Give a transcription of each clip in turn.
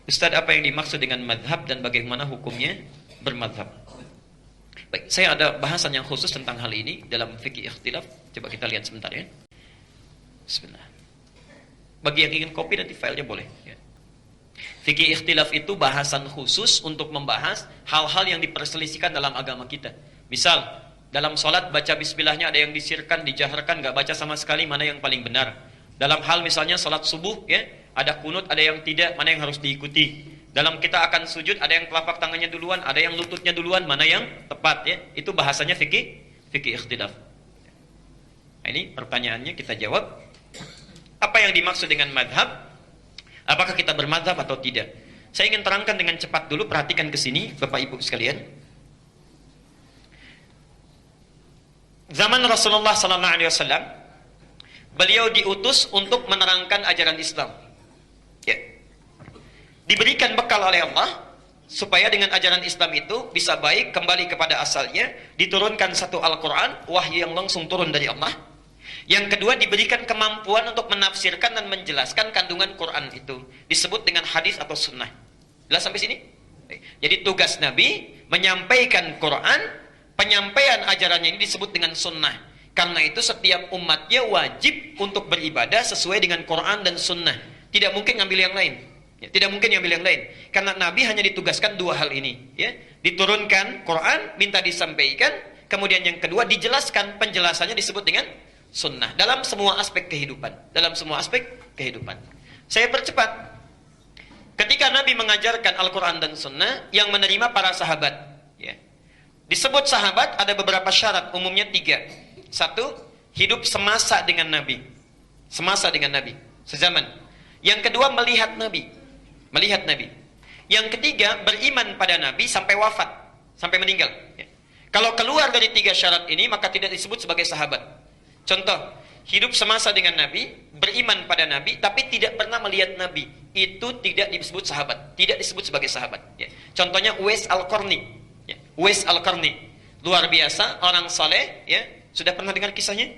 Ustadz, apa yang dimaksud dengan madhab dan bagaimana hukumnya bermadhab? Baik, saya ada bahasan yang khusus tentang hal ini dalam fikih ikhtilaf. Coba kita lihat sebentar ya. Bismillah. Bagi yang ingin copy nanti filenya boleh ya. Fikih ikhtilaf itu bahasan khusus untuk membahas hal-hal yang diperselisihkan dalam agama kita. Misal, dalam sholat baca bismillahnya ada yang disirkan, dijaharkan, gak baca sama sekali, mana yang paling benar. Dalam hal misalnya sholat subuh ya, ada kunut, ada yang tidak, mana yang harus diikuti. Dalam kita akan sujud, ada yang telapak tangannya duluan, ada yang lututnya duluan, mana yang tepat ya. Itu bahasanya fikih ikhtilaf. Nah, ini pertanyaannya kita jawab. Apa yang dimaksud dengan madhab? Apakah kita bermadhab atau tidak? Saya ingin terangkan dengan cepat dulu, perhatikan ke sini Bapak Ibu sekalian. Zaman Rasulullah sallallahu alaihi wasallam, beliau diutus untuk menerangkan ajaran Islam. Ya. Diberikan bekal oleh Allah supaya dengan ajaran Islam itu bisa baik, kembali kepada asalnya, diturunkan satu Al-Qur'an, wahyu yang langsung turun dari Allah. Yang kedua, diberikan kemampuan untuk menafsirkan dan menjelaskan kandungan Quran itu. Disebut dengan hadis atau sunnah. Jelas sampai sini? Jadi tugas Nabi menyampaikan Quran, penyampaian ajarannya ini disebut dengan sunnah. Karena itu setiap umatnya wajib untuk beribadah sesuai dengan Quran dan sunnah. Tidak mungkin ngambil yang lain. Tidak mungkin ngambil yang lain. Karena Nabi hanya ditugaskan dua hal ini. Ya. Diturunkan Quran, minta disampaikan. Kemudian yang kedua, dijelaskan, penjelasannya disebut dengan sunnah dalam semua aspek kehidupan, Saya percepat. Ketika Nabi mengajarkan Al-Quran dan Sunnah, yang menerima para sahabat, ya. Disebut sahabat ada beberapa syarat, umumnya 3. 1, hidup semasa dengan Nabi, sezaman. Yang kedua, melihat Nabi. Yang ketiga, beriman pada Nabi sampai wafat, sampai meninggal. Ya. Kalau keluar dari 3 syarat ini, maka tidak disebut sebagai sahabat. Contoh, hidup semasa dengan Nabi, beriman pada Nabi, tapi tidak pernah melihat Nabi. Itu tidak disebut sahabat, tidak disebut sebagai sahabat. Ya. Contohnya Uwais Al-Qarni. Ya. Uwais Al-Qarni, luar biasa, orang saleh. Ya. Sudah pernah dengar kisahnya?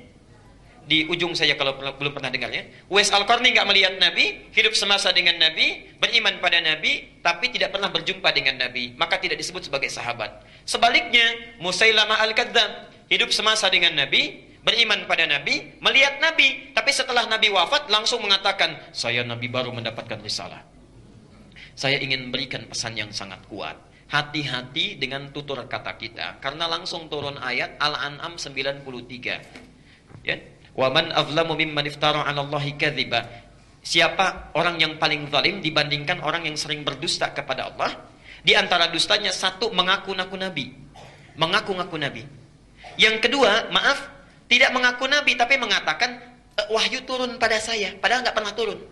Di ujung saya kalau belum pernah dengarnya. Uwais Al-Qarni nggak melihat Nabi, hidup semasa dengan Nabi, beriman pada Nabi, tapi tidak pernah berjumpa dengan Nabi. Maka tidak disebut sebagai sahabat. Sebaliknya, Musailamah Al-Kadzdzab, hidup semasa dengan Nabi, beriman pada Nabi, melihat Nabi, tapi setelah Nabi wafat langsung mengatakan, saya Nabi baru mendapatkan risalah. Saya ingin memberikan pesan yang sangat kuat. Hati-hati dengan tutur kata kita, karena langsung turun ayat Al-An'am 93. Ya. Wa man azlamu mimman iftara 'ala Allahi kadziba. Siapa orang yang paling zalim dibandingkan orang yang sering berdusta kepada Allah? Di antara dustanya, 1, mengaku-ngaku Nabi. Yang kedua, tidak mengaku Nabi, tapi mengatakan wahyu turun pada saya, padahal nggak pernah turun.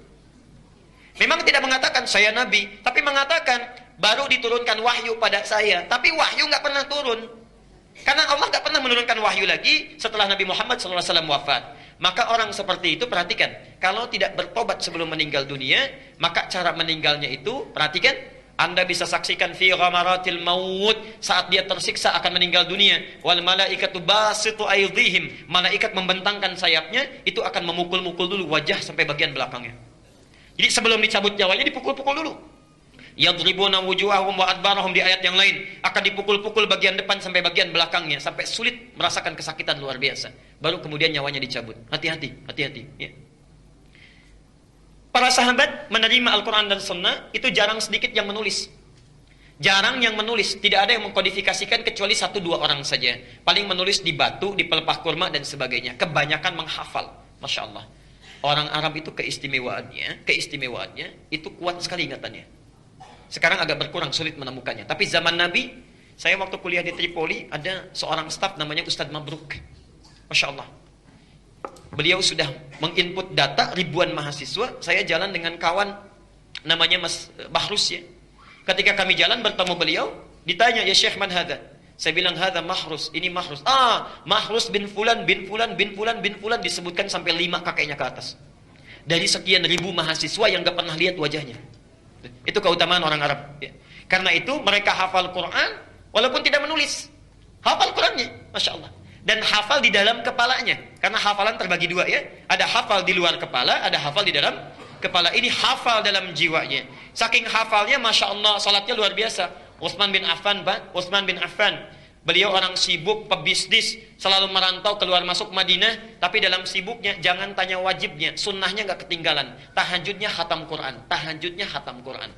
Memang tidak mengatakan saya Nabi, tapi mengatakan baru diturunkan wahyu pada saya, tapi wahyu nggak pernah turun. Karena Allah nggak pernah menurunkan wahyu lagi setelah Nabi Muhammad SAW wafat. Maka orang seperti itu, perhatikan, kalau tidak bertobat sebelum meninggal dunia, maka cara meninggalnya itu, perhatikan, Anda bisa saksikan fi ghamaratil maut, saat dia tersiksa akan meninggal dunia, wal malaikatu basitu aydihim, malaikat membentangkan sayapnya, itu akan memukul-mukul dulu wajah sampai bagian belakangnya. Jadi sebelum dicabut nyawanya dipukul-pukul dulu. Yadribuna wujuhahum wa adbarahum, di ayat yang lain akan dipukul-pukul bagian depan sampai bagian belakangnya sampai sulit, merasakan kesakitan luar biasa. Baru kemudian nyawanya dicabut. Hati-hati ya. Para sahabat menerima Al-Quran dan Sunnah itu jarang sedikit yang menulis. Tidak ada yang mengkodifikasikan kecuali 1-2 orang saja. Paling menulis di batu, di pelepah kurma dan sebagainya. Kebanyakan menghafal. Masya Allah. Orang Arab itu keistimewaannya itu kuat sekali ingatannya. Sekarang agak berkurang, sulit menemukannya. Tapi zaman Nabi, saya waktu kuliah di Tripoli, ada seorang staf namanya Ustadz Mabruk. Masya Allah. Beliau sudah menginput data ribuan mahasiswa. Saya jalan dengan kawan namanya Mas Bahrus ya. Ketika kami jalan bertemu beliau, ditanya, ya Syekh man hadha? Saya bilang, hadha Mahrus, ini Mahrus. Mahrus bin Fulan, disebutkan sampai 5 kakeknya ke atas. Dari sekian ribu mahasiswa yang gak pernah lihat wajahnya. Itu keutamaan orang Arab ya. Karena itu mereka hafal Quran walaupun tidak menulis. Hafal Qurannya, Masya Allah. Dan hafal di dalam kepalanya. Karena hafalan terbagi 2 ya. Ada hafal di luar kepala, ada hafal di dalam kepala. Ini hafal dalam jiwanya. Saking hafalnya, Masya Allah, salatnya luar biasa. Utsman bin Affan, Pak. Utsman bin Affan. Beliau orang sibuk, pebisnis, selalu merantau keluar masuk Madinah. Tapi dalam sibuknya, jangan tanya wajibnya. Sunnahnya nggak ketinggalan. Tahajudnya khatam Quran. Tahajudnya khatam Quran.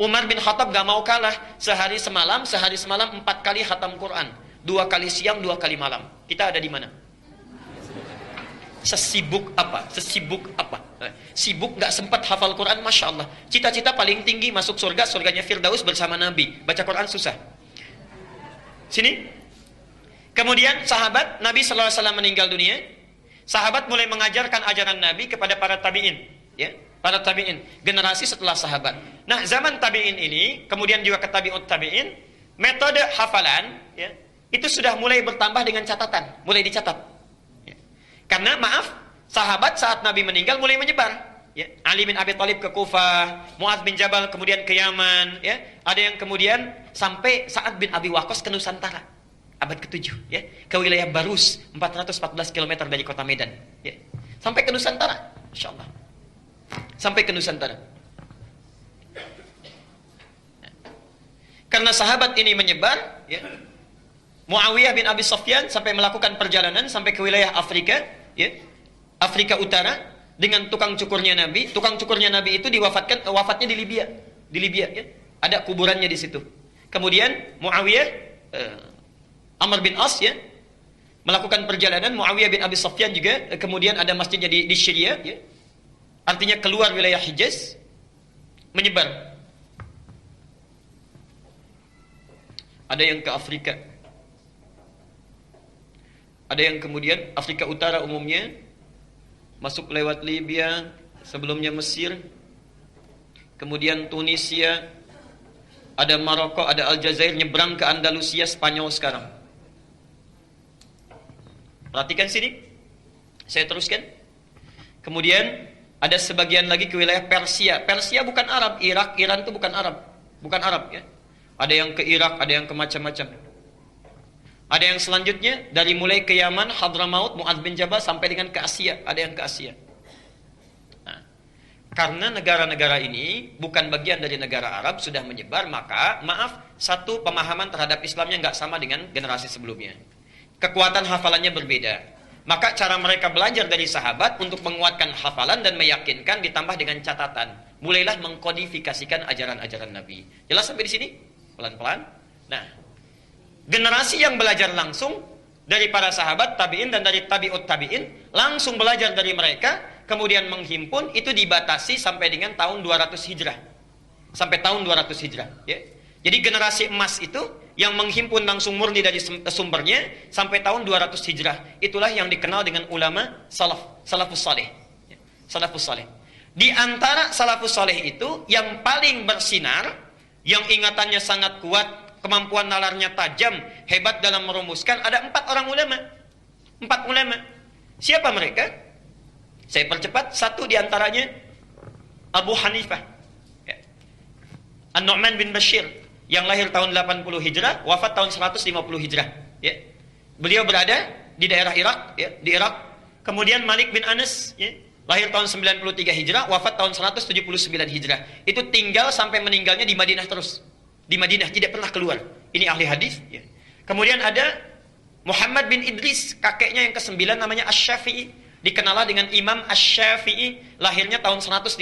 Umar bin Khattab gak mau kalah. Sehari semalam 4 kali khatam Quran. 2 kali siang, 2 kali malam. Kita ada di mana? Sesibuk apa? Sesibuk apa? Sibuk gak sempat hafal Quran, Masya Allah. Cita-cita paling tinggi masuk surga, surganya Firdaus bersama Nabi. Baca Quran susah. Sini. Kemudian sahabat Nabi SAW meninggal dunia. Sahabat mulai mengajarkan ajaran Nabi kepada para tabi'in. Ya, para tabi'in. Generasi setelah sahabat. Nah, zaman tabi'in ini, kemudian juga ke tabi'ut tabi'in, metode hafalan, ya, itu sudah mulai bertambah dengan catatan. Mulai dicatat. Karena maaf, sahabat saat Nabi meninggal mulai menyebar. Ya, Ali bin Abi Thalib ke Kufah, Mu'adz bin Jabal kemudian ke Yaman. Ya, ada yang kemudian sampai Sa'ad bin Abi Waqqas ke Nusantara, abad ke-7, ya, ke wilayah Barus, 414 km dari kota Medan. Ya, sampai ke Nusantara, Masya Allah. Sampai ke Nusantara. Karena sahabat ini menyebar, ya, Muawiyah bin Abi Sufyan sampai melakukan perjalanan sampai ke wilayah Afrika, ya, Afrika Utara dengan tukang cukurnya Nabi. Tukang cukurnya Nabi itu wafatnya di Libya, ya. Ada kuburannya di situ. Kemudian Muawiyah, Amr bin As, ya, melakukan perjalanan. Muawiyah bin Abi Sufyan juga, kemudian ada masjidnya di Syria, ya. Artinya keluar wilayah Hijaz, menyebar. Ada yang ke Afrika. Ada yang kemudian Afrika Utara umumnya, masuk lewat Libya, sebelumnya Mesir, kemudian Tunisia, ada Maroko, ada Aljazair, nyebrang ke Andalusia, Spanyol sekarang. Perhatikan sini, saya teruskan. Kemudian ada sebagian lagi ke wilayah Persia. Persia bukan Arab, Irak, Iran itu bukan Arab, ya. Ada yang ke Irak, ada yang ke macam-macam. Ada yang selanjutnya dari mulai ke Yaman, Hadramaut, Mu'adz bin Jabal sampai dengan ke Asia. Ada yang ke Asia. Nah, karena negara-negara ini bukan bagian dari negara Arab, sudah menyebar, maka maaf, satu pemahaman terhadap Islamnya nggak sama dengan generasi sebelumnya. Kekuatan hafalannya berbeda. Maka cara mereka belajar dari sahabat untuk menguatkan hafalan dan meyakinkan ditambah dengan catatan. Mulailah mengkodifikasikan ajaran-ajaran Nabi. Jelas sampai di sini? Pelan-pelan. Nah, generasi yang belajar langsung dari para sahabat, tabi'in dan dari tabi'ut tabi'in, langsung belajar dari mereka, kemudian menghimpun, itu dibatasi sampai dengan tahun 200 Hijrah. Sampai tahun 200 Hijrah. Ya. Jadi generasi emas itu, yang menghimpun langsung murni dari sumbernya, sampai tahun 200 Hijrah. Itulah yang dikenal dengan ulama salafus saleh. Ya. Salafus saleh. Di antara salafus saleh itu, yang paling bersinar, yang ingatannya sangat kuat, kemampuan nalarnya tajam, hebat dalam merumuskan, ada 4 orang ulama. 4 ulama. Siapa mereka? Saya percepat. Satu diantaranya Abu Hanifah, ya, An-Nu'man bin Bashir, yang lahir tahun 80 Hijrah, wafat tahun 150 Hijrah. Ya. Beliau berada di daerah Irak, ya, di Irak. Kemudian Malik bin Anas, ya, lahir tahun 93 Hijrah, wafat tahun 179 Hijrah. Itu tinggal sampai meninggalnya di Madinah terus. Di Madinah, tidak pernah keluar. Ini ahli hadis. Ya. Kemudian ada Muhammad bin Idris, kakeknya yang ke-9 namanya Asy-Syafi'i. Dikenal dengan Imam Asy-Syafi'i, lahirnya tahun 150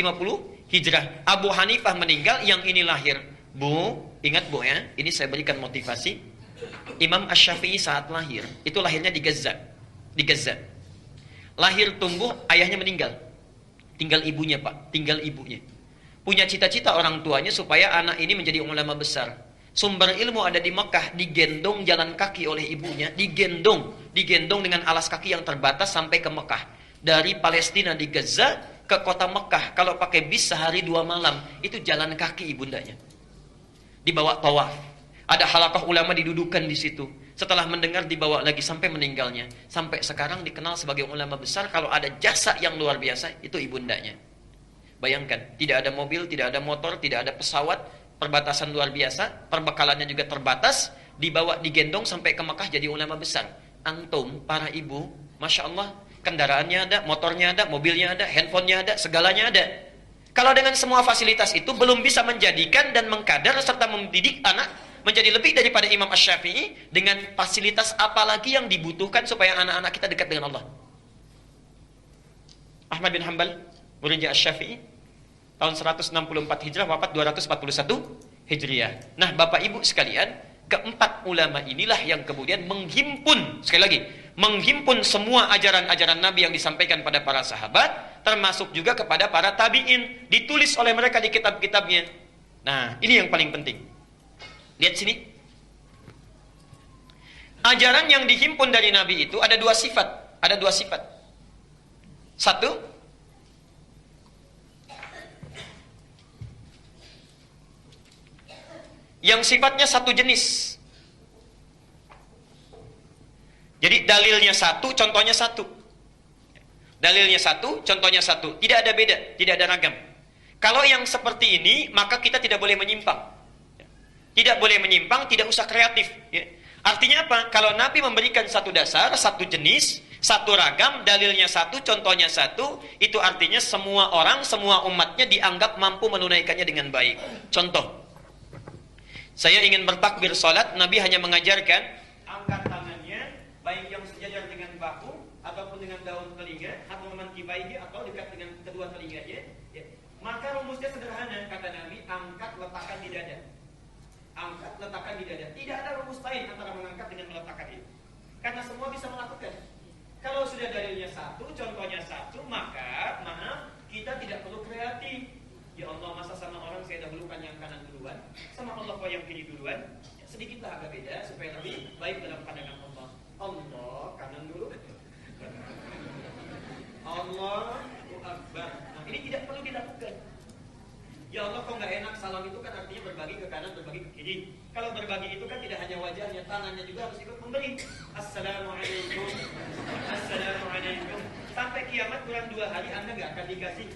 Hijrah. Abu Hanifah meninggal, yang ini lahir. Bu, ingat Bu ya, ini saya berikan motivasi. Imam Asy-Syafi'i saat lahir, itu lahirnya di Gaza. Di Gaza. Lahir tumbuh, ayahnya meninggal. Tinggal ibunya, Pak. Tinggal ibunya. Punya cita-cita orang tuanya supaya anak ini menjadi ulama besar. Sumber ilmu ada di Mekah, digendong jalan kaki oleh ibunya, digendong dengan alas kaki yang terbatas sampai ke Mekah. Dari Palestina di Gaza ke kota Mekah, kalau pakai bis sehari 2 malam, itu jalan kaki ibundanya. Dibawa tawaf. Ada halaqah ulama didudukan di situ. Setelah mendengar dibawa lagi sampai meninggalnya. Sampai sekarang dikenal sebagai ulama besar. Kalau ada jasa yang luar biasa, itu ibundanya. Bayangkan, tidak ada mobil, tidak ada motor, tidak ada pesawat, perbatasan luar biasa, perbekalannya juga terbatas, dibawa, digendong sampai ke Mekah jadi ulama besar. Antum, para ibu, Masya Allah, kendaraannya ada, motornya ada, mobilnya ada, handphonenya ada, segalanya ada. Kalau dengan semua fasilitas itu belum bisa menjadikan dan mengkader serta mendidik anak menjadi lebih daripada Imam Asy-Syafi'i, dengan fasilitas apa lagi yang dibutuhkan supaya anak-anak kita dekat dengan Allah? Ahmad bin Hanbal, muridnya Asy-Syafi'i, tahun 164 Hijrah, wafat 241 Hijriah. Nah, Bapak Ibu sekalian, keempat ulama inilah yang kemudian menghimpun, sekali lagi, menghimpun semua ajaran-ajaran Nabi yang disampaikan pada para sahabat, termasuk juga kepada para tabi'in, ditulis oleh mereka di kitab-kitabnya. Nah, ini yang paling penting. Lihat sini. Ajaran yang dihimpun dari Nabi itu ada dua sifat. Ada dua sifat. Satu, yang sifatnya satu jenis. Jadi dalilnya satu, contohnya satu. Dalilnya satu, contohnya satu. Tidak ada beda, tidak ada ragam. Kalau yang seperti ini, maka kita tidak boleh menyimpang. Tidak boleh menyimpang, tidak usah kreatif. Artinya apa? Kalau Nabi memberikan satu dasar, satu jenis, satu ragam, dalilnya satu, contohnya satu, itu artinya semua orang, semua umatnya dianggap mampu menunaikannya dengan baik. Contoh, saya ingin bertakbir salat, Nabi hanya mengajarkan angkat tangannya, baik yang sejajar dengan bahu ataupun dengan daun telinga, atau memankibai atau dekat dengan kedua telinganya. Maka rumusnya sederhana, kata Nabi, angkat letakkan di dada. Angkat letakkan di dada. Tidak ada rumus lain antara mengangkat dengan meletakkan itu. Karena semua bisa melakukan. Kalau sudah dalilnya satu, contohnya satu, maka maaf, kita tidak perlu kreatif. Ya Allah, masa sama orang saya dahulukan yang kanan duluan, sama Allah kok yang kiri duluan? Ya, sedikitlah agak beda supaya lebih baik dalam pandangan Allah. Allah kanan dulu. Allahu Akbar. Nah, ini tidak perlu dilakukan. Ya Allah, kok nggak enak, salam itu kan artinya berbagi ke kanan, berbagi ke kiri. Kalau berbagi itu kan tidak hanya wajahnya, tangannya juga harus ikut memberi. Assalamualaikum, Assalamualaikum. Sampai kiamat kurang 2 hari Anda nggak akan dikasih.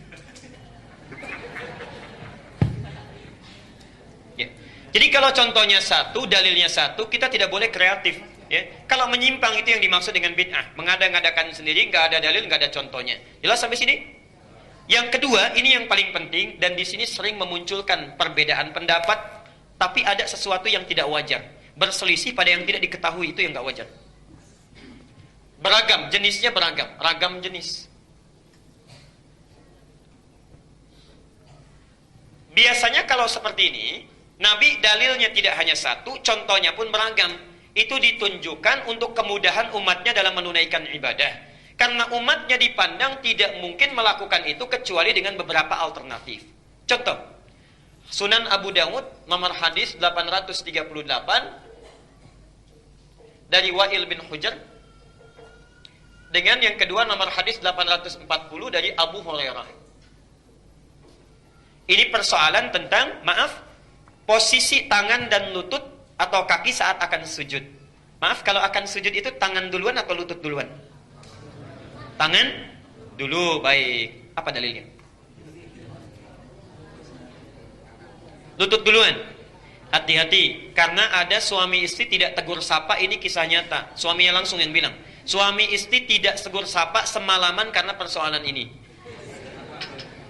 Ya. Jadi kalau contohnya satu, dalilnya satu, kita tidak boleh kreatif. Ya. Kalau menyimpang itu yang dimaksud dengan bid'ah, mengada-ngadakan sendiri, nggak ada dalil, nggak ada contohnya. Jelas sampai sini? Yang kedua, ini yang paling penting, dan di sini sering memunculkan perbedaan pendapat, tapi ada sesuatu yang tidak wajar. Berselisih pada yang tidak diketahui, itu yang nggak wajar. Beragam, jenisnya beragam, ragam jenis. Biasanya kalau seperti ini, Nabi dalilnya tidak hanya satu, contohnya pun beragam. Itu ditunjukkan untuk kemudahan umatnya dalam menunaikan ibadah. Karena umatnya dipandang tidak mungkin melakukan itu kecuali dengan beberapa alternatif. Contoh, Sunan Abu Dawud nomor hadis 838 dari Wa'il bin Hujr, dengan yang kedua nomor hadis 840 dari Abu Hurairah. Ini persoalan tentang, maaf, posisi tangan dan lutut atau kaki saat akan sujud. Maaf, kalau akan sujud itu tangan duluan atau lutut duluan? Tangan dulu, baik. Apa dalilnya? Lutut duluan. Hati-hati, karena ada suami istri tidak tegur sapa, ini kisah nyata. Suaminya langsung yang bilang, suami istri tidak tegur sapa semalaman karena persoalan ini.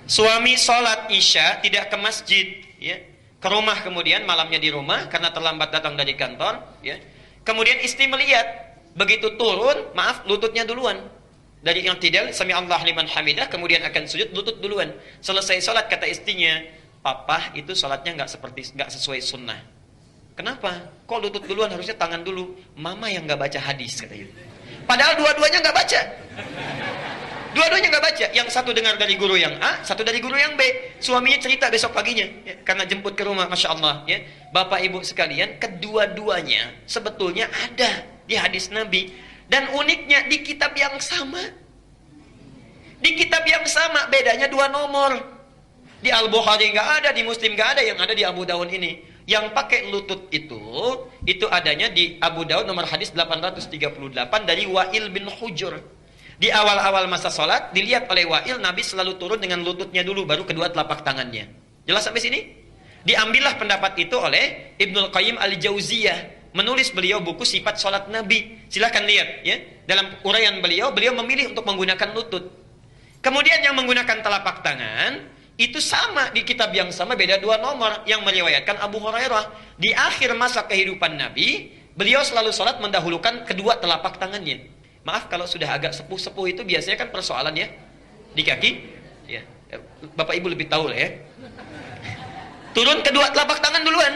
Suami sholat isya tidak ke masjid, ya, ke rumah, kemudian malamnya di rumah karena terlambat datang dari kantor, ya. Kemudian istri melihat, begitu turun, maaf, lututnya duluan. Dari yang tidak, sami Allah liman hamidah, kemudian akan sujud, lutut duluan. Selesai sholat, kata istrinya, papa itu sholatnya nggak sesuai sunnah. Kenapa? Kok lutut duluan, harusnya tangan dulu? Mama yang nggak baca hadis, katanya. Padahal dua-duanya nggak baca. Dua-duanya nggak baca. Yang satu dengar dari guru yang A, satu dari guru yang B. Suaminya cerita besok paginya, ya, karena jemput ke rumah, masya Allah. Ya. Bapak ibu sekalian, kedua-duanya sebetulnya ada di hadis Nabi. Dan uniknya di kitab yang sama. Di kitab yang sama, bedanya 2 nomor. Di Al-Bukhari nggak ada, di Muslim nggak ada, yang ada di Abu Dawud ini. Yang pakai lutut itu adanya di Abu Dawud nomor hadis 838 dari Wa'il bin Hujr. Di awal-awal masa sholat, dilihat oleh Wa'il, Nabi selalu turun dengan lututnya dulu, baru kedua telapak tangannya. Jelas sampai sini? Diambillah pendapat itu oleh Ibnul Qayyim Al-Jauziyah. Menulis beliau buku sifat sholat Nabi. Silahkan lihat, ya. Dalam uraian beliau memilih untuk menggunakan lutut. Kemudian yang menggunakan telapak tangan, Itu sama di kitab yang sama, beda 2 nomor. Yang meriwayatkan Abu Hurairah. Di akhir masa kehidupan Nabi, beliau selalu sholat mendahulukan kedua telapak tangannya. Maaf kalau sudah agak sepuh-sepuh itu biasanya kan persoalan ya. Di kaki. Ya. Bapak Ibu lebih tahu lah ya. Turun kedua telapak tangan duluan.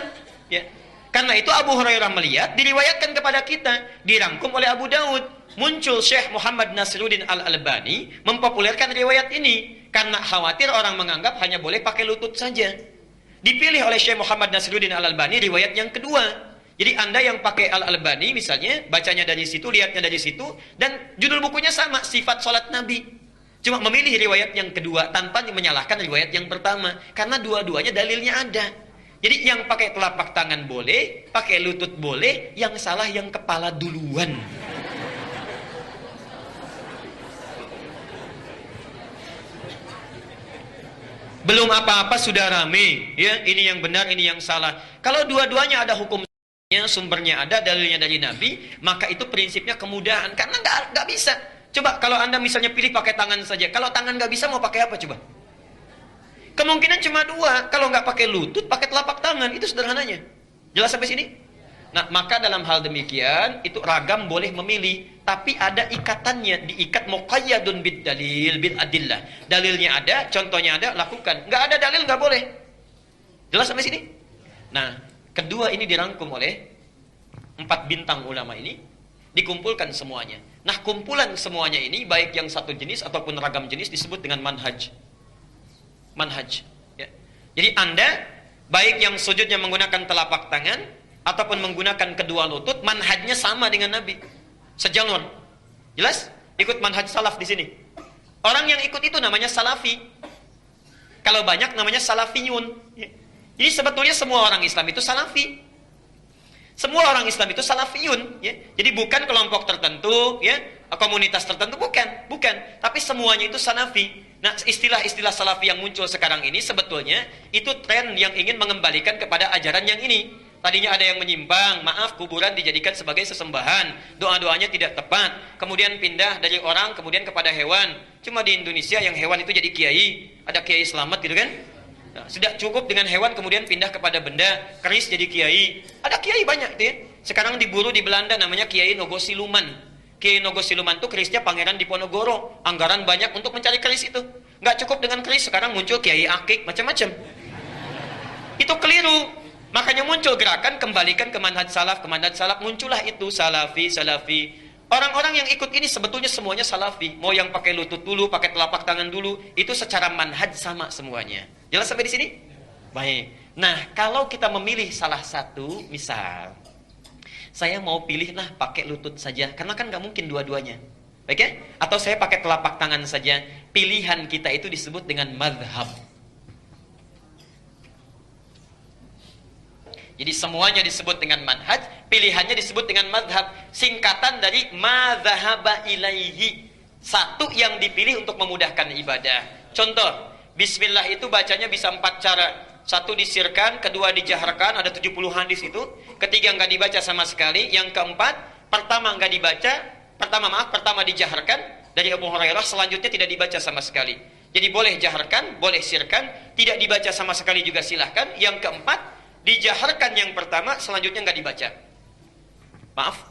Ya. Karena itu Abu Hurairah melihat, diriwayatkan kepada kita, dirangkum oleh Abu Daud. Muncul Syekh Muhammad Nasiruddin Al-Albani mempopulerkan riwayat ini. Karena khawatir orang menganggap hanya boleh pakai lutut saja. Dipilih oleh Syekh Muhammad Nasiruddin Al-Albani riwayat yang kedua. Jadi Anda yang pakai Al-Albani misalnya, bacanya dari situ, lihatnya dari situ, dan judul bukunya sama, Sifat Salat Nabi. Cuma memilih riwayat yang kedua tanpa menyalahkan riwayat yang pertama. Karena dua-duanya dalilnya ada. Jadi yang pakai telapak tangan boleh, pakai lutut boleh, yang salah yang kepala duluan. Belum apa-apa sudah rame, ya, ini yang benar, ini yang salah. Kalau dua-duanya ada hukumnya, sumbernya ada, dalilnya dari Nabi, maka itu prinsipnya kemudahan. Karena nggak bisa. Coba kalau Anda misalnya pilih pakai tangan saja, kalau tangan nggak bisa mau pakai apa coba? Kemungkinan cuma 2. Kalau nggak pakai lutut, pakai telapak tangan. Itu sederhananya. Jelas sampai sini? Nah, maka dalam hal demikian, itu ragam boleh memilih. Tapi ada ikatannya. Diikat muqayyadun bid dalil, bil adillah. Dalilnya ada, contohnya ada, lakukan. Nggak ada dalil, nggak boleh. Jelas sampai sini? Nah, kedua ini dirangkum oleh 4 bintang ulama ini. Dikumpulkan semuanya. Nah, kumpulan semuanya ini, baik yang satu jenis ataupun ragam jenis, disebut dengan manhaj. Manhaj. Ya. Jadi Anda, baik yang sujudnya menggunakan telapak tangan, ataupun menggunakan kedua lutut, manhajnya sama dengan Nabi. Sejalur. Jelas? Ikut manhaj salaf di sini. Orang yang ikut itu namanya salafi. Kalau banyak namanya salafiyun. Ya. Jadi sebetulnya semua orang Islam itu salafi. Semua orang Islam itu salafiyun. Ya. Jadi bukan kelompok tertentu, ya, komunitas tertentu, bukan. Tapi semuanya itu salafi. Nah, istilah-istilah salafi yang muncul sekarang ini sebetulnya itu tren yang ingin mengembalikan kepada ajaran yang ini. Tadinya ada yang menyimpang, maaf, kuburan dijadikan sebagai sesembahan, doa-doanya tidak tepat, kemudian pindah dari orang kemudian kepada hewan. Cuma di Indonesia yang hewan itu jadi kiai, ada kiai selamat gitu kan? Nah, sudah cukup dengan hewan kemudian pindah kepada benda, keris jadi kiai. Ada kiai banyak gitu ya. Sekarang diburu di Belanda namanya Kiai Nogosiluman. Kiai Nogosiluman itu kerisnya Pangeran Diponegoro. Anggaran banyak untuk mencari keris itu. Nggak cukup dengan keris, sekarang muncul Kiai Akik, macam-macam. Itu keliru. Makanya muncul gerakan kembalikan ke manhaj salaf, muncullah itu salafi. Orang-orang yang ikut ini sebetulnya semuanya salafi. Mau yang pakai lutut dulu, pakai telapak tangan dulu, itu secara manhaj sama semuanya. Jelas sampai di sini? Baik. Nah, kalau kita memilih salah satu, misal saya mau pilih lah pakai lutut saja, karena kan nggak mungkin dua-duanya. Baik ya? Atau saya pakai telapak tangan saja. Pilihan kita itu disebut dengan madhab. Jadi semuanya disebut dengan manhaj, pilihannya disebut dengan madhab. Singkatan dari madhahaba ilaihi. Satu yang dipilih untuk memudahkan ibadah. Contoh, bismillah itu bacanya bisa 4 cara. 1 disirkan, kedua dijaharkan, ada 70 hadis itu. Ketiga enggak dibaca sama sekali. Yang keempat, pertama enggak dibaca, pertama dijaharkan dari Abu Hurairah, selanjutnya tidak dibaca sama sekali. Jadi boleh jaharkan, boleh sirkan, tidak dibaca sama sekali juga silahkan. Yang keempat, dijaharkan yang pertama, selanjutnya enggak dibaca. Maaf.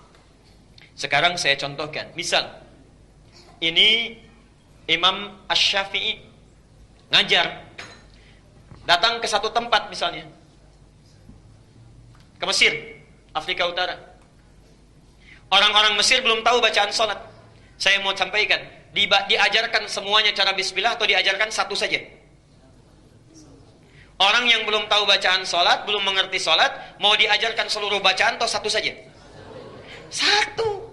Sekarang saya contohkan. Misal, ini Imam Asy-Syafi'i ngajar. Datang ke satu tempat misalnya. Ke Mesir, Afrika Utara. Orang-orang Mesir belum tahu bacaan sholat. Saya mau sampaikan, diajarkan semuanya cara bismillah atau diajarkan satu saja? Orang yang belum tahu bacaan sholat, belum mengerti sholat, mau diajarkan seluruh bacaan atau satu saja? Satu.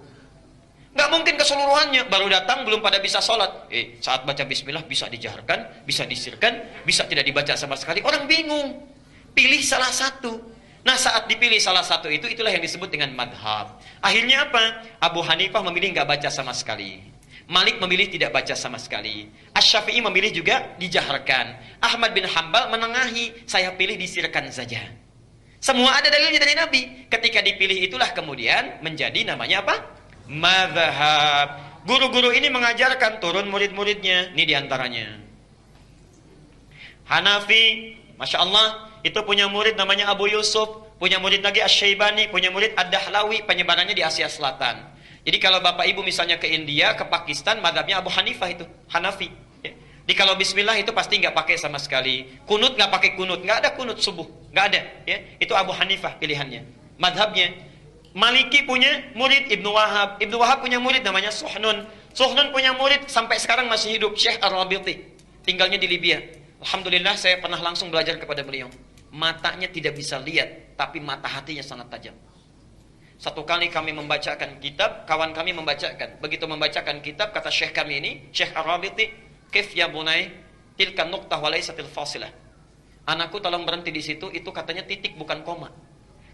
Nggak mungkin keseluruhannya. Baru datang belum pada bisa sholat. Saat baca bismillah bisa dijaharkan, bisa disirkan, bisa tidak dibaca sama sekali. Orang bingung. Pilih salah satu. Nah, saat dipilih salah satu itu, itulah yang disebut dengan madhab. Akhirnya apa? Abu Hanifah memilih nggak baca sama sekali. Malik memilih tidak baca sama sekali. Asy-Syafi'i memilih juga dijaharkan. Ahmad bin Hambal menengahi, saya pilih disirkan saja. Semua ada dalilnya dari Nabi. Ketika dipilih itulah kemudian menjadi namanya apa? Madhab. Guru-guru ini mengajarkan, turun murid-muridnya. Ini diantaranya. Hanafi, Masya Allah, itu punya murid namanya Abu Yusuf, punya murid lagi Asy-Syaibani, punya murid Ad-Dahlawi, penyebarannya di Asia Selatan. Jadi kalau Bapak Ibu misalnya ke India, ke Pakistan, mazhabnya Abu Hanifah itu, Hanafi. Ya. Jadi kalau Bismillah itu pasti nggak pakai sama sekali. Kunut nggak pakai kunut, nggak ada kunut subuh, nggak ada. Ya. Itu Abu Hanifah pilihannya, mazhabnya. Maliki punya murid Ibnu Wahab, Ibnu Wahab punya murid namanya Suhnun. Suhnun punya murid sampai sekarang masih hidup, Syekh Ar-Rabiti, tinggalnya di Libya. Alhamdulillah saya pernah langsung belajar kepada beliau. Matanya tidak bisa lihat, tapi mata hatinya sangat tajam. Satu kali kami membacakan kitab, kawan kami membacakan. Begitu membacakan kitab, kata Syekh kami ini, Syekh Ar-Rabiti, "Kif ya bunai, tilka nuqtah wa laysatil fasilah." Anakku tolong berhenti di situ, itu katanya titik bukan koma.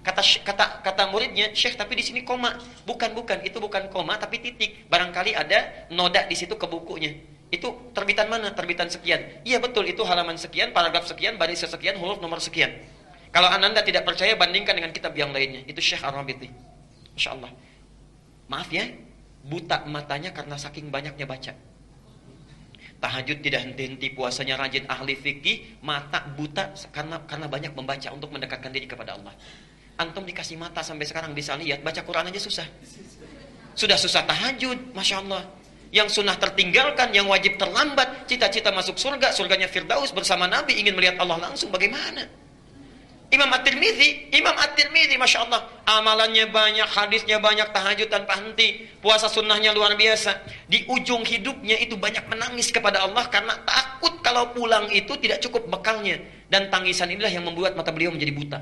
Kata muridnya, Syekh tapi di sini koma. Bukan, itu bukan koma tapi titik. Barangkali ada noda di situ ke bukunya. Itu terbitan mana? Terbitan sekian. Iya betul, itu halaman sekian, paragraf sekian, baris sekian, huruf nomor sekian. Kalau Anda tidak percaya, bandingkan dengan kitab yang lainnya. Itu Syekh Ar-Rabiti. Masya Allah. Maaf ya, buta matanya karena saking banyaknya baca. Tahajud tidak henti-henti, puasanya rajin, ahli fikih, mata buta karena banyak membaca untuk mendekatkan diri kepada Allah. Antum dikasih mata sampai sekarang bisa lihat, baca Quran aja susah. Sudah susah tahajud, Masya Allah. Yang sunnah tertinggalkan, yang wajib terlambat, cita-cita masuk surga, surganya Firdaus bersama Nabi, ingin melihat Allah langsung, bagaimana? Imam At-Tirmidzi, Masya Allah, amalannya banyak, hadisnya banyak, tahajud tanpa henti, puasa sunnahnya luar biasa. Di ujung hidupnya itu banyak menangis kepada Allah karena takut kalau pulang itu tidak cukup bekalnya. Dan tangisan inilah yang membuat mata beliau menjadi buta.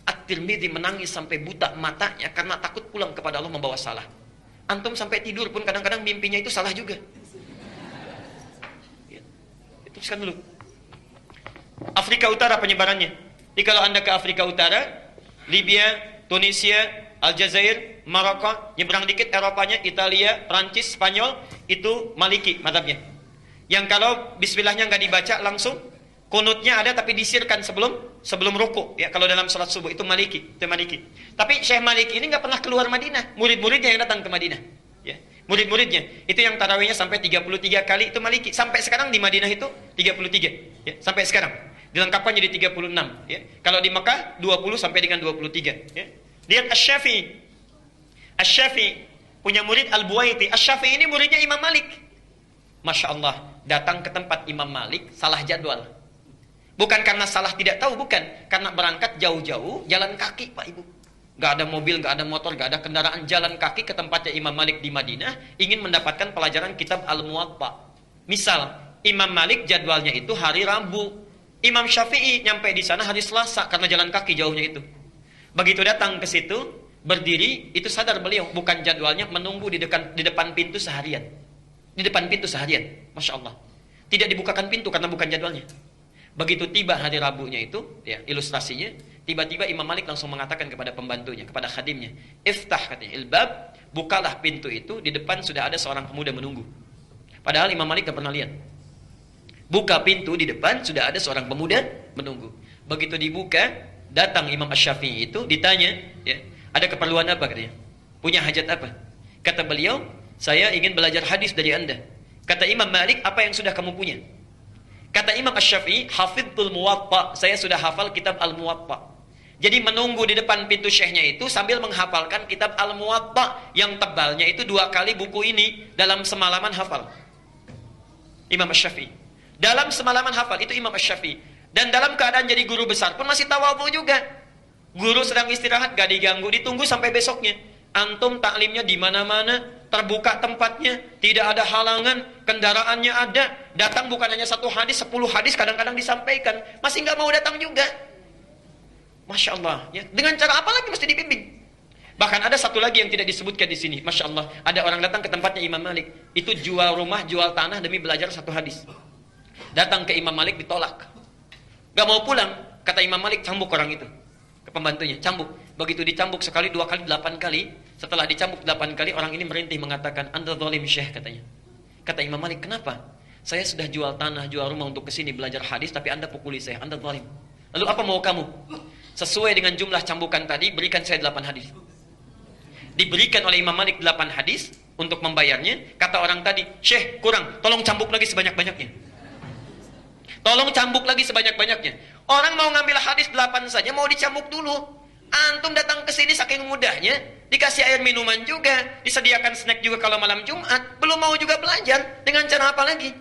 At-Tirmidzi menangis sampai buta matanya karena takut pulang kepada Allah membawa salah. Antum sampai tidur pun kadang-kadang mimpinya itu salah juga. Ya. Itu sekarang dulu. Afrika Utara penyebarannya. Jadi kalau Anda ke Afrika Utara, Libya, Tunisia, Aljazair, Maroko, nyebrang dikit Eropanya, Italia, Prancis, Spanyol, itu Maliki mazhabnya. Yang kalau bismillahnya nggak dibaca langsung, kunutnya ada tapi disirkan sebelum ruku. Ya, kalau dalam salat subuh itu Maliki, itu Maliki. Tapi Syekh Maliki ini nggak pernah keluar Madinah. Murid-muridnya yang datang ke Madinah. Ya, murid-muridnya itu yang tarawihnya sampai 33 kali itu Maliki. Sampai sekarang di Madinah itu 33. Ya, sampai sekarang. Dilengkapkan jadi 36. Ya. Kalau di Mekah 20 sampai dengan 23. Ya. Lihat Asy-Syafi'i punya murid Al-Buwaiti. Asy-Syafi'i ini muridnya Imam Malik. Masya Allah, datang ke tempat Imam Malik salah jadwal. Bukan karena salah tidak tahu, bukan. Karena berangkat jauh-jauh, jalan kaki Pak Ibu. Gak ada mobil, gak ada motor, gak ada kendaraan, jalan kaki ke tempatnya Imam Malik di Madinah, ingin mendapatkan pelajaran kitab Al-Muwatta. Misal, Imam Malik jadwalnya itu hari Rabu. Imam Syafi'i nyampe di sana hari Selasa karena jalan kaki jauhnya itu. Begitu datang ke situ, berdiri, itu sadar beliau, bukan jadwalnya menunggu di depan pintu seharian. Di depan pintu seharian, Masya Allah. Tidak dibukakan pintu karena bukan jadwalnya. Begitu tiba hari Rabunya itu, ya, ilustrasinya, tiba-tiba Imam Malik langsung mengatakan kepada pembantunya, kepada khadimnya, "Iftah," katanya, "ilbab, bukalah pintu itu, di depan sudah ada seorang pemuda menunggu." Padahal Imam Malik tidak pernah lihat. Buka pintu, di depan sudah ada seorang pemuda menunggu. Begitu dibuka, datang Imam Asy-Syafi'i itu, ditanya, ya, "Ada keperluan apa?" katanya. "Punya hajat apa?" Kata beliau, "Saya ingin belajar hadis dari Anda." Kata Imam Malik, "Apa yang sudah kamu punya?" Kata Imam Asy-Syafi'i, "Hafidhul Muwatta." Saya sudah hafal kitab Al-Muwatta. Jadi menunggu di depan pintu syekhnya itu sambil menghafalkan kitab Al-Muwatta yang tebalnya itu 2 kali buku ini dalam semalaman hafal. Imam Asy-Syafi'i. Dalam semalaman hafal itu Imam Asy-Syafi'i. Dan dalam keadaan jadi guru besar pun masih tawadhu juga. Guru sedang istirahat, gak diganggu, ditunggu sampai besoknya. Antum taklimnya di mana-mana, terbuka tempatnya, tidak ada halangan, kendaraannya ada. Datang bukan hanya 1 hadis, 10 hadis kadang-kadang disampaikan. Masih nggak mau datang juga. Masya Allah. Ya. Dengan cara apa lagi mesti dibimbing? Bahkan ada satu lagi yang tidak disebutkan di sini. Masya Allah. Ada orang datang ke tempatnya Imam Malik. Itu jual rumah, jual tanah demi belajar 1 hadis. Datang ke Imam Malik ditolak. Gak mau pulang. Kata Imam Malik, cambuk orang itu. Ke pembantunya, cambuk. Begitu dicambuk sekali, 2 kali, 8 kali. Setelah dicambuk 8 kali, orang ini merintih mengatakan, "Anda zalim Syekh," katanya. Kata Imam Malik, "Kenapa? Saya sudah jual tanah, jual rumah untuk kesini belajar hadis, tapi Anda pukuli saya, Anda zalim. Lalu apa mau kamu? Sesuai dengan jumlah cambukan tadi, berikan saya 8 hadis." Diberikan oleh Imam Malik 8 hadis untuk membayarnya. Kata orang tadi, "Syekh, kurang, tolong cambuk lagi sebanyak-banyaknya." Tolong cambuk lagi sebanyak-banyaknya. Orang mau ngambil hadis 8 saja, mau dicambuk dulu. Antum datang ke sini saking mudahnya, dikasih air minuman juga, disediakan snack juga kalau malam Jumat, belum mau juga belajar, dengan cara apa lagi?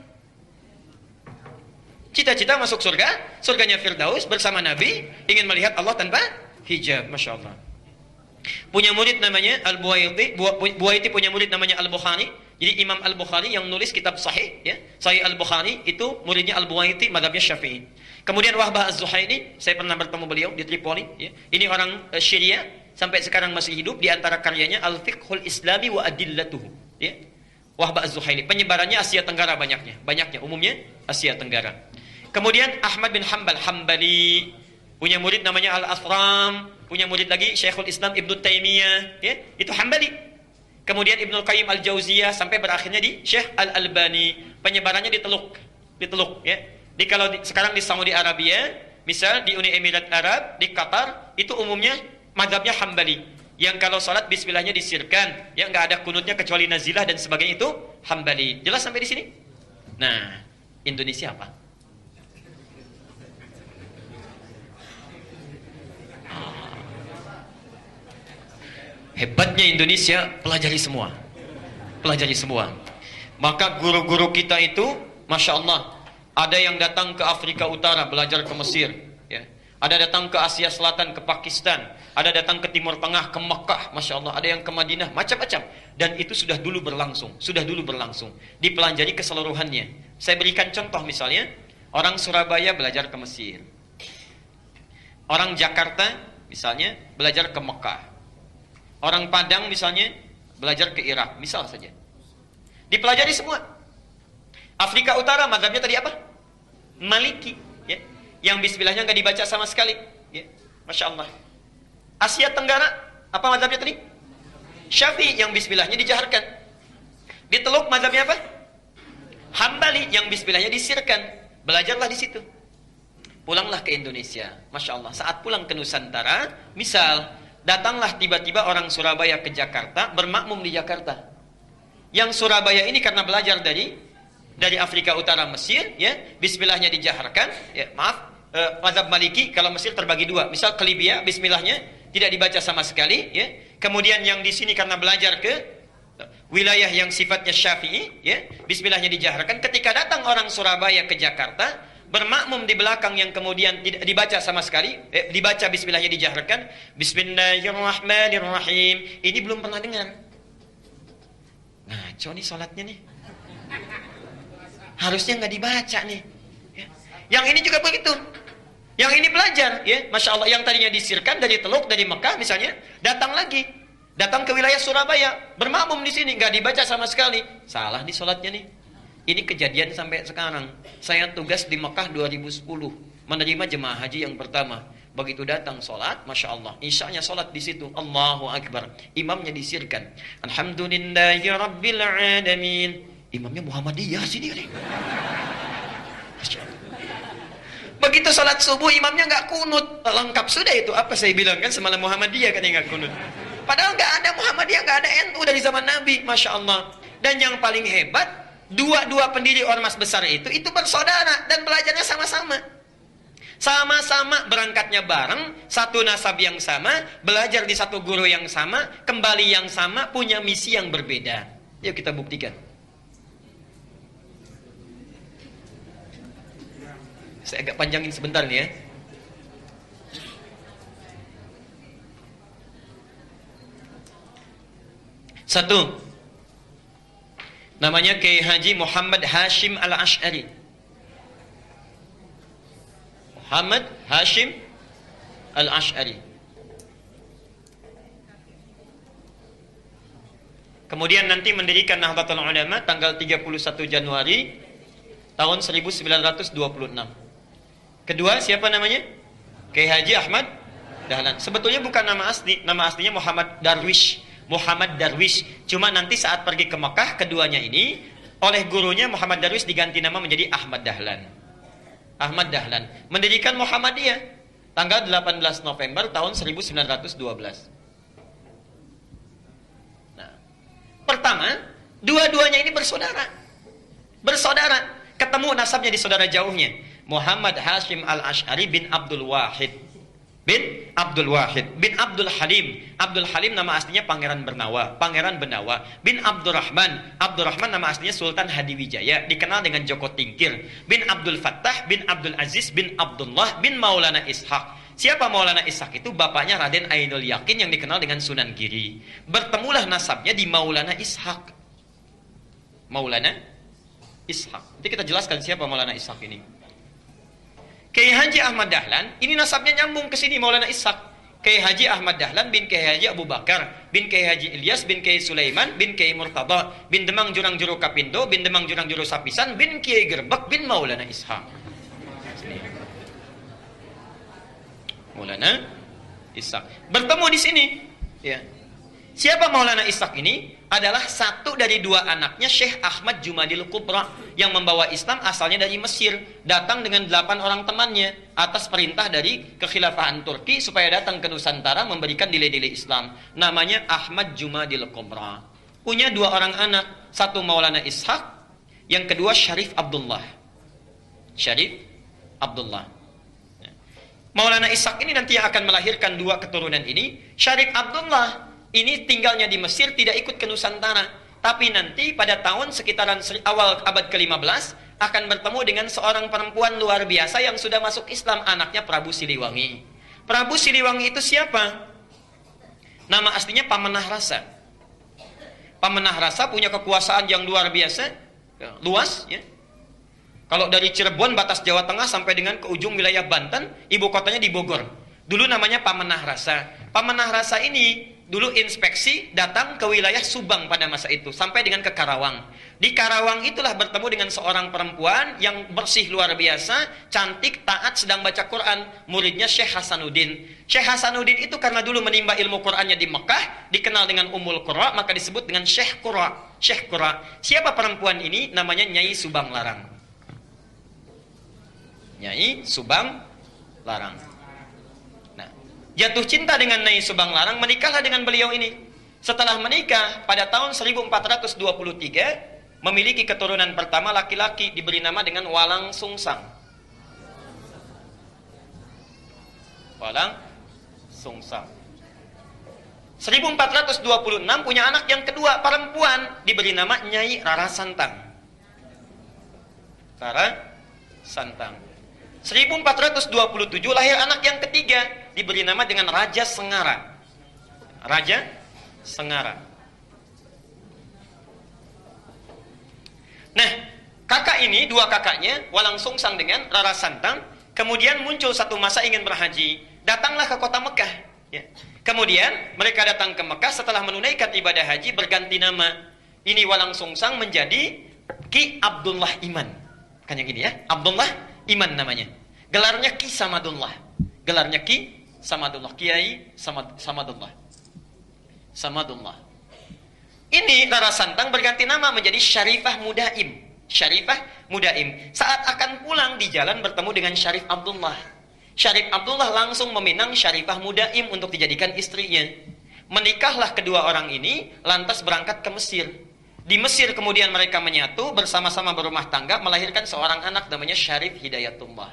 Cita-cita masuk surga, surganya Firdaus bersama Nabi, ingin melihat Allah tanpa hijab, Masya Allah. Punya murid namanya Al-Buwaiti, Buwaiti punya murid namanya Al-Bukhari. Jadi Imam Al-Bukhari yang nulis kitab Sahih, ya, Sahih Al-Bukhari itu muridnya Al-Buwaiti, madhabnya Syafi'i. Kemudian Wahbah Az-Zuhaili, saya pernah bertemu beliau di Tripoli, ya. Ini orang Syria, sampai sekarang masih hidup. Di antara karyanya Al-Fiqhul Islami wa Adillatuhu, ya. Wahbah Az-Zuhaili, penyebarannya Asia Tenggara banyaknya, umumnya Asia Tenggara. Kemudian Ahmad bin Hanbal Hambali, punya murid namanya Al-Athram, punya murid lagi Syekhul Islam Ibnu Taimiyah, ya, itu Hambali. Kemudian Ibnu Qayyim Al-Jauziyah sampai berakhirnya di Syekh Al-Albani. Penyebarannya di Teluk, ya. Sekarang di Saudi Arabia, misal di Uni Emirat Arab, di Qatar, itu umumnya mazhabnya Hambali. Yang kalau salat bismillahnya disirkan, ya, nggak ada kunutnya kecuali nazilah dan sebagainya, itu Hambali. Jelas sampai di sini? Nah, Indonesia apa? Hebatnya Indonesia, pelajari semua. Maka guru-guru kita itu, Masya Allah, ada yang datang ke Afrika Utara, belajar ke Mesir, ya. Ada datang ke Asia Selatan, ke Pakistan. Ada datang ke Timur Tengah, ke Mekah, Masya Allah. Ada yang ke Madinah, macam-macam. Dan itu sudah dulu berlangsung. Dipelajari keseluruhannya. Saya berikan contoh misalnya, orang Surabaya belajar ke Mesir. Orang Jakarta, misalnya, belajar ke Mekah. Orang Padang misalnya belajar ke Irak, misal saja. Dipelajari semua. Afrika Utara mazhabnya tadi apa? Maliki, ya. Yang bismillahnya nggak dibaca sama sekali, ya. Masya Allah. Asia Tenggara apa mazhabnya tadi? Syafi'i, yang bismillahnya dijaharkan. Di Teluk mazhabnya apa? Hambali, yang bismillahnya disirkan. Belajarlah di situ. Pulanglah ke Indonesia, Masya Allah. Saat pulang ke Nusantara, misal datanglah tiba-tiba orang Surabaya ke Jakarta, bermakmum di Jakarta. Yang Surabaya ini karena belajar dari Afrika Utara Mesir, ya, bismillahnya dijaharkan, ya, mazhab Maliki kalau Mesir terbagi dua. Misal ke Libya, bismillahnya tidak dibaca sama sekali, ya. Kemudian yang di sini karena belajar ke wilayah yang sifatnya Syafi'i, ya, bismillahnya dijaharkan. Ketika datang orang Surabaya ke Jakarta, bermakmum di belakang yang kemudian tidak dibaca sama sekali, dibaca bismillahnya dijaharkan, Bismillahirrahmanirrahim. Ini belum pernah dengar. Ngaco nih sholatnya nih. Harusnya nggak dibaca nih. Ya. Yang ini juga begitu. Yang ini belajar, ya, Masya Allah. Yang tadinya disirkan dari Teluk, dari Mekah misalnya, datang ke wilayah Surabaya, bermakmum di sini, nggak dibaca sama sekali. Salah nih sholatnya nih. Ini kejadian sampai sekarang. Saya tugas di Mekah 2010, menerima jemaah haji yang pertama. Begitu datang sholat, Masya Allah, isyanya sholat di situ, Allahu Akbar. Imamnya disirkan, Alhamdulillahi Rabbil Alamin. Imamnya Muhammadiyah sini nih. Begitu sholat subuh, imamnya nggak kunut. Lengkap sudah itu. Apa saya bilang kan semalam Muhammadiyah kan yang nggak kunut. Padahal nggak ada Muhammadiyah, nggak ada NU dari zaman Nabi, Masya Allah. Dan yang paling hebat, dua pendiri ormas besar itu bersaudara dan belajarnya sama-sama. Sama-sama berangkatnya bareng, satu nasab yang sama, belajar di satu guru yang sama, kembali yang sama, punya misi yang berbeda. Yuk kita buktikan. Saya agak panjangin sebentar nih, ya. Satu, namanya Kiai Haji Muhammad Hashim Al-Ash'ari. Muhammad Hashim Al-Ash'ari. Kemudian nanti mendirikan Nahdlatul Ulama tanggal 31 Januari tahun 1926. Kedua, siapa namanya? Kiai Haji Ahmad Dahlan. Sebetulnya bukan nama asli, nama aslinya Muhammad Darwish. Cuma nanti saat pergi ke Mekah, keduanya ini oleh gurunya Muhammad Darwish diganti nama menjadi Ahmad Dahlan. Mendirikan Muhammadiyah tanggal 18 November tahun 1912. Nah, pertama, dua-duanya ini bersaudara. Ketemu nasabnya di saudara jauhnya. Muhammad Hashim Al-Asy'ari bin Abdul Wahid. Bin Abdul Wahid, bin Abdul Halim. Abdul Halim nama aslinya Pangeran Bernawa, Pangeran Benawa. Bin Abdurrahman, Abdurrahman nama aslinya Sultan Hadiwijaya, dikenal dengan Joko Tingkir. Bin Abdul Fattah, bin Abdul Aziz, bin Abdullah, bin Maulana Ishaq. Siapa Maulana Ishaq itu? Bapaknya Raden Ainul Yakin yang dikenal dengan Sunan Giri. Bertemulah nasabnya di Maulana Ishaq. Maulana Ishaq. Nanti kita jelaskan siapa Maulana Ishaq ini. Kiai Haji Ahmad Dahlan, ini nasabnya nyambung ke sini Maulana Ishaq. Kiai Haji Ahmad Dahlan bin Kiai Haji Abu Bakar, bin Kiai Haji Ilyas, bin Kiai Sulaiman, bin Kiai Murtada, bin Demang Jurang Juru Kapindo, bin Demang Jurang Juru Sapisan, bin Kiai Gerbek, bin Maulana Ishaq. Sini. Maulana Ishaq. Bertemu di sini. Ya. Siapa Maulana Ishaq ini? Adalah satu dari dua anaknya Syekh Ahmad Jumadil Kubra yang membawa Islam asalnya dari Mesir, datang dengan 8 orang temannya atas perintah dari kekhilafahan Turki supaya datang ke Nusantara memberikan nilai-nilai Islam. Namanya Ahmad Jumadil Kubra. Punya 2 orang anak, satu Maulana Ishaq, yang kedua Syarif Abdullah. Syarif Abdullah. Maulana Ishaq ini nanti yang akan melahirkan 2 keturunan ini. Syarif Abdullah ini tinggalnya di Mesir, tidak ikut ke Nusantara. Tapi nanti pada tahun sekitaran awal abad ke-15 akan bertemu dengan seorang perempuan luar biasa yang sudah masuk Islam, anaknya Prabu Siliwangi. Prabu Siliwangi itu siapa? Nama aslinya Pamenah Rasa. Pamenah Rasa punya kekuasaan yang luar biasa, luas ya. Kalau dari Cirebon batas Jawa Tengah sampai dengan ke ujung wilayah Banten, ibu kotanya di Bogor. Dulu namanya Pamenah Rasa. Pamenah Rasa ini dulu inspeksi datang ke wilayah Subang pada masa itu sampai dengan ke Karawang. Di Karawang itulah bertemu dengan seorang perempuan yang bersih luar biasa, cantik, taat, sedang baca Quran. Muridnya Syekh Hasanuddin. Syekh Hasanuddin itu karena dulu menimba ilmu Qurannya di Mekah, dikenal dengan Ummul Qura, maka disebut dengan Syekh Qura. Syekh Qura. Siapa perempuan ini? Namanya Nyai Subang Larang. Nyai Subang Larang. Nah, jatuh cinta dengan Nyai Subang Larang, menikahlah dengan beliau ini. Setelah menikah, pada tahun 1423, memiliki keturunan pertama laki-laki, diberi nama dengan Walang Sungsang. Walang Sungsang. 1426 punya anak yang kedua, perempuan, diberi nama Nyai Rara Santang. Rara Santang. 1427 lahir anak yang ketiga, diberi nama dengan Raja Sengara. Raja Sengara. Nah, kakak ini, 2 kakaknya, Walang Sungsang dengan Rara Santang, kemudian muncul satu masa ingin berhaji. Datanglah ke kota Mekah. Ya. Kemudian mereka datang ke Mekah setelah menunaikan ibadah haji, berganti nama. Ini Walang Sungsang menjadi Ki Abdullah Iman. Kan yang ini ya, Abdullah Iman namanya. Gelarnya Ki Samadullah. Gelarnya Ki Samadullah. Kiai Samadullah. Samadullah. Ini Rara Santang berganti nama menjadi Syarifah Mudaim. Syarifah Mudaim. Saat akan pulang di jalan bertemu dengan Syarif Abdullah. Syarif Abdullah langsung meminang Syarifah Mudaim untuk dijadikan istrinya. Menikahlah kedua orang ini, lantas berangkat ke Mesir. Di Mesir kemudian mereka menyatu, bersama-sama berumah tangga, melahirkan seorang anak namanya Syarif Hidayatullah.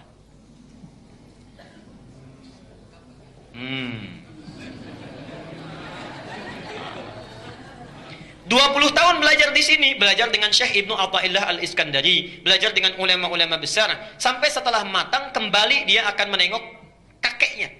20 tahun belajar di sini, belajar dengan Syekh Ibnu Athaillah Al-Iskandari, belajar dengan ulama-ulama besar, sampai setelah matang kembali dia akan menengok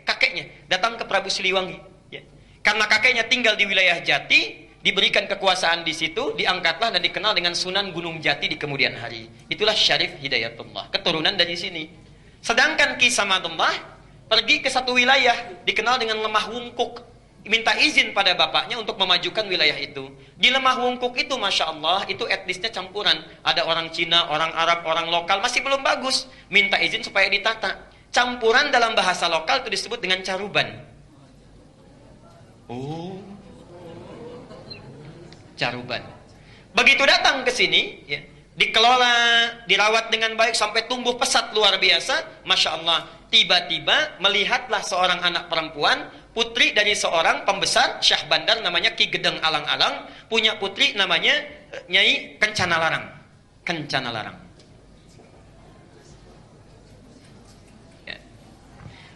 kakeknya datang ke Prabu Siliwangi. Ya. Karena kakeknya tinggal di wilayah Jati, diberikan kekuasaan di situ, diangkatlah dan dikenal dengan Sunan Gunung Jati di kemudian hari. Itulah Syarif Hidayatullah, keturunan dari sini. Sedangkan Ki Samadullah pergi ke satu wilayah dikenal dengan Lemah Wungkuk. Minta izin pada bapaknya untuk memajukan wilayah itu. Di Lemah Wungkuk itu, Masya Allah, itu etnisnya campuran. Ada orang Cina, orang Arab, orang lokal, masih belum bagus. Minta izin supaya ditata. Campuran dalam bahasa lokal itu disebut dengan caruban. Oh, caruban. Begitu datang ke sini, ya, dikelola, dirawat dengan baik sampai tumbuh pesat luar biasa. Masya Allah, tiba-tiba melihatlah seorang anak perempuan, putri dari seorang pembesar Syah Bandar namanya Ki Gedeng Alang-Alang, punya putri namanya Nyai Kencana Larang. Kencana Larang.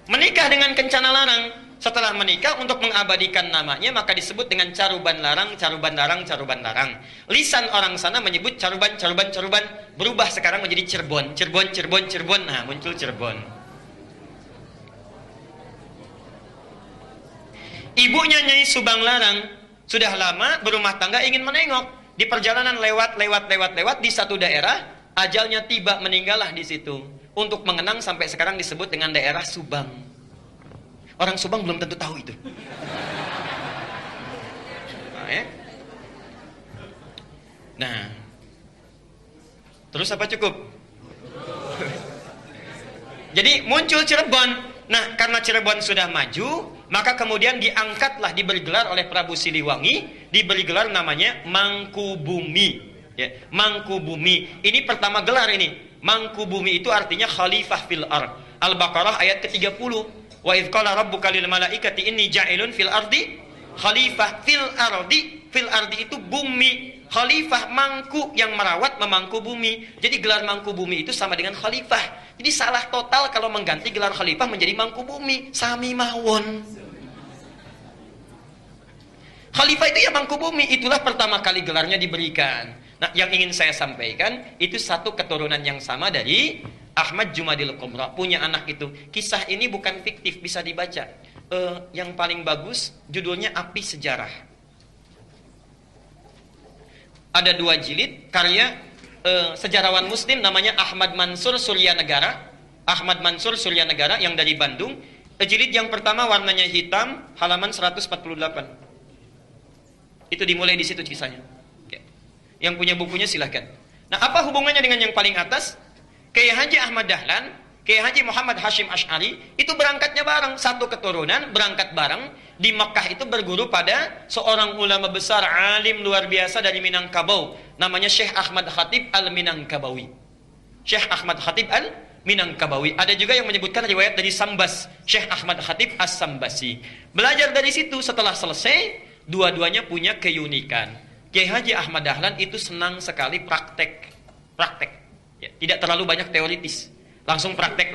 Menikah dengan kencana larang. Setelah menikah untuk mengabadikan namanya maka disebut dengan caruban larang, caruban larang, caruban larang. Lisan orang sana menyebut caruban, caruban, caruban. Berubah sekarang menjadi Cirebon, Cirebon, Cirebon, Cirebon. Nah, muncul Cirebon. Ibunya Nyai Subang Larang sudah lama berumah tangga ingin menengok. Di perjalanan lewat di satu daerah, ajalnya tiba, meninggallah di situ. Untuk mengenang sampai sekarang disebut dengan daerah Subang. Orang Subang belum tentu tahu itu. Nah, terus apa cukup? Jadi muncul Cirebon. Nah, karena Cirebon sudah maju, maka kemudian diangkatlah, diberi gelar oleh Prabu Siliwangi, diberi gelar namanya Mangkubumi. Ya, Mangkubumi. Ini pertama gelar ini. Mangkubumi itu artinya khalifah fil ard. Al-Baqarah ayat ke-30. Wa idz qala rabbuka lil malaikati inni ja'ilun fil ardi khalifah. Fil ardi itu bumi, khalifah mangku yang merawat, memangku bumi. Jadi gelar mangku bumi itu sama dengan khalifah. Jadi salah total kalau mengganti gelar khalifah menjadi mangku bumi, sami mawon. Khalifah itu ya mangku bumi, itulah pertama kali gelarnya diberikan. Nah, yang ingin saya sampaikan itu satu keturunan yang sama dari Ahmad Jumadil Kubra, punya anak itu. Kisah ini bukan fiktif, bisa dibaca. Yang paling bagus judulnya Api Sejarah. Ada 2 jilid karya sejarawan muslim namanya Ahmad Mansur Suryanegara. Ahmad Mansur Suryanegara yang dari Bandung. Jilid yang pertama warnanya hitam, halaman 148. Itu dimulai di situ kisahnya. Yang punya bukunya silahkan. Nah, apa hubungannya dengan yang paling atas? Kiai Haji Ahmad Dahlan, Kiai Haji Muhammad Hashim Asy'ari itu berangkatnya bareng, satu keturunan, berangkat bareng. Di Makkah itu berguru pada seorang ulama besar, alim luar biasa dari Minangkabau, namanya Syekh Ahmad Khatib Al-Minangkabawi. Syekh Ahmad Khatib Al-Minangkabawi. Ada juga yang menyebutkan riwayat dari Sambas, Syekh Ahmad Khatib As-Sambasi. Belajar dari situ, setelah selesai, dua-duanya punya keunikan. Kiai Haji Ahmad Dahlan itu senang sekali praktek. Ya, tidak terlalu banyak teoritis. Langsung praktek.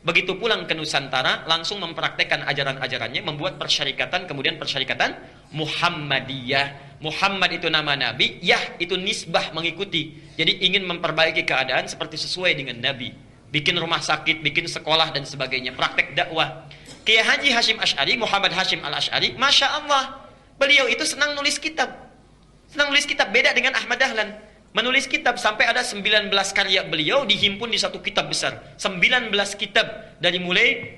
Begitu pulang ke Nusantara, langsung mempraktekkan ajaran-ajarannya, membuat persyarikatan, kemudian persyarikatan Muhammadiyah. Muhammad itu nama Nabi, Yah itu nisbah, mengikuti. Jadi ingin memperbaiki keadaan seperti sesuai dengan Nabi. Bikin rumah sakit, bikin sekolah, dan sebagainya. Praktek dakwah. Kiai Haji Hashim Asy'ari, Muhammad Hashim Al-Asy'ari, Masya Allah, beliau itu senang nulis kitab. Beda dengan Ahmad Dahlan. Menulis kitab sampai ada 19 karya beliau dihimpun di satu kitab besar. 19 kitab, dari mulai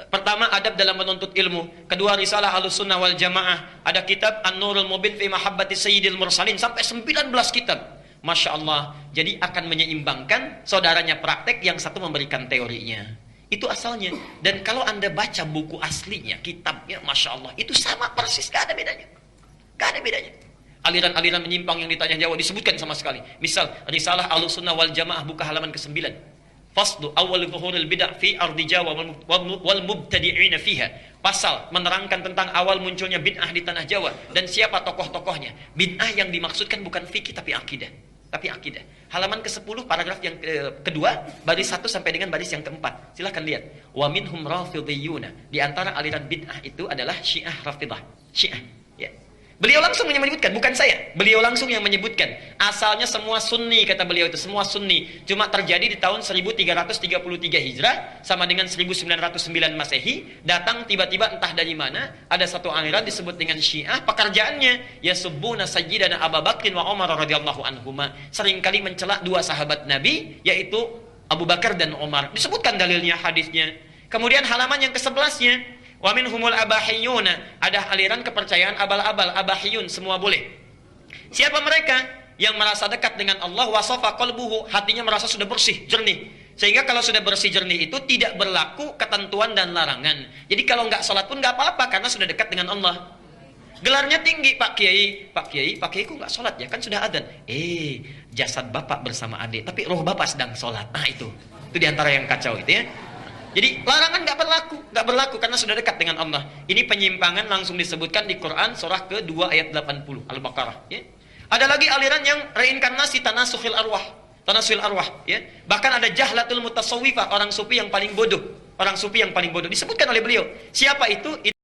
pertama adab dalam menuntut ilmu, kedua risalah Ahlussunnah wal Jamaah, ada kitab An-Nurul Mubin fi Mahabbati Sayyidil Mursalin, sampai 19 kitab. Masya Allah. Jadi akan menyeimbangkan, saudaranya praktek, yang satu memberikan teorinya. Itu asalnya. Dan kalau Anda baca buku aslinya, kitabnya, Masya Allah, itu sama persis, gak ada bedanya. Aliran-aliran menyimpang yang ditanya jawab disebutkan sama sekali. Misal, risalah Ahlussunnah wal Jamaah buka halaman ke-9. Faslu awal zuhuril bid'ah fi ardi Jawa wal mubtadi'ina fiha. Pasal menerangkan tentang awal munculnya bid'ah di tanah Jawa dan siapa tokoh-tokohnya. Bid'ah yang dimaksudkan bukan fikih tapi akidah. Halaman ke-10 paragraf yang kedua, baris 1 sampai dengan baris yang keempat. Silahkan lihat. Wa minhum rafidhiyuna. Di antara aliran bid'ah itu adalah Syiah Rafidah. Syiah, ya. Beliau langsung menyebutkan, bukan saya. Beliau langsung yang menyebutkan. Asalnya semua Sunni, kata beliau itu, semua Sunni. Cuma terjadi di tahun 1333 Hijrah sama dengan 1909 Masehi. Datang tiba-tiba entah dari mana, ada satu aliran disebut dengan Syiah. Pekerjaannya yasubbuna sayyidana Abu Bakrin wa Umar radhiyallahu anhuma. Seringkali mencela 2 sahabat Nabi, yaitu Abu Bakar dan Umar. Disebutkan dalilnya, hadisnya. Kemudian halaman yang ke-11-nya, wa minhumul abahiyuna, ada aliran kepercayaan abal-abal, abahiyun, semua boleh. Siapa mereka? Yang merasa dekat dengan Allah, wasafa qalbuhu, hatinya merasa sudah bersih, jernih. Sehingga kalau sudah bersih jernih itu tidak berlaku ketentuan dan larangan. Jadi kalau nggak sholat pun nggak apa-apa karena sudah dekat dengan Allah. Gelarnya tinggi, Pak Kiai kok nggak sholat ya? Kan sudah adzan. Jasad bapak bersama adik, tapi roh bapak sedang sholat. Nah itu diantara yang kacau itu ya. Jadi larangan nggak berlaku karena sudah dekat dengan Allah. Ini penyimpangan langsung disebutkan di Quran surah ke-2 ayat 80 Al-Baqarah. Ya. Ada lagi aliran yang reinkarnasi tanasukhil arwah, ya. Bahkan ada jahlatul mutasawwifah, orang sufi yang paling bodoh. orang sufi yang paling bodoh. Disebutkan oleh beliau. Siapa itu?